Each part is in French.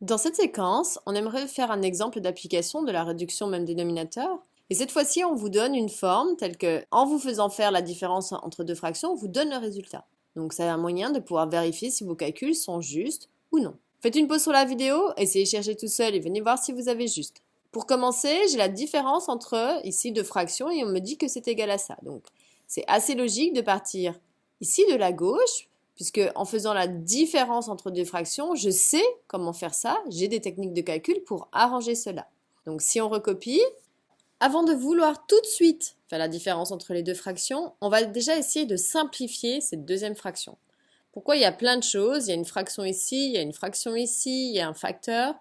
Dans cette séquence, on aimerait faire un exemple d'application de la réduction même dénominateur. Et cette fois-ci, on vous donne une forme telle que, en vous faisant faire la différence entre deux fractions, on vous donne le résultat. Donc c'est un moyen de pouvoir vérifier si vos calculs sont justes ou non. Faites une pause sur la vidéo, essayez de chercher tout seul et venez voir si vous avez juste. Pour commencer, j'ai la différence entre ici deux fractions et on me dit que c'est égal à ça. Donc c'est assez logique de partir ici de la gauche, puisque en faisant la différence entre deux fractions, je sais comment faire ça, j'ai des techniques de calcul pour arranger cela. Donc si on recopie, avant de vouloir tout de suite faire la différence entre les deux fractions, on va déjà essayer de simplifier cette deuxième fraction. Pourquoi? Il y a plein de choses, il y a une fraction ici, il y a une fraction ici, il y a un facteur.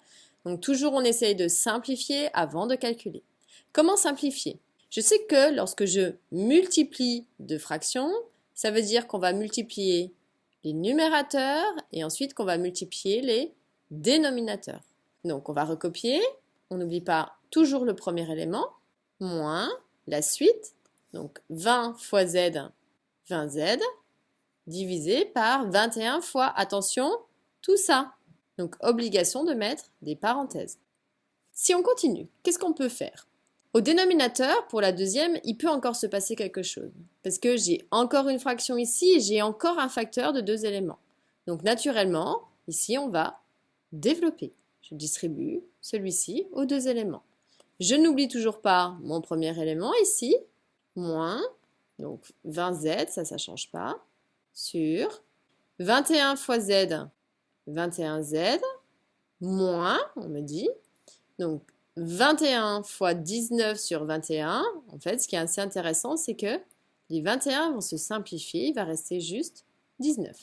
Donc toujours on essaye de simplifier avant de calculer. Comment simplifier? Je sais que lorsque je multiplie deux fractions, ça veut dire qu'on va multiplier les numérateurs et ensuite qu'on va multiplier les dénominateurs. Donc on va recopier, on n'oublie pas toujours le premier élément, moins la suite, donc 20 fois z, 20z, divisé par 21 fois, attention, tout ça. Donc obligation de mettre des parenthèses. Si on continue, qu'est-ce qu'on peut faire? Au dénominateur, pour la deuxième, il peut encore se passer quelque chose. Parce que j'ai encore une fraction ici et j'ai encore un facteur de deux éléments. Donc naturellement, ici, on va développer. Je distribue celui-ci aux deux éléments. Je n'oublie toujours pas mon premier élément ici, moins, donc 20z, ça ne change pas, sur 21 fois z, 21z, moins, on me dit, donc 21 fois 19 sur 21, en fait, ce qui est assez intéressant, c'est que les 21 vont se simplifier, il va rester juste 19.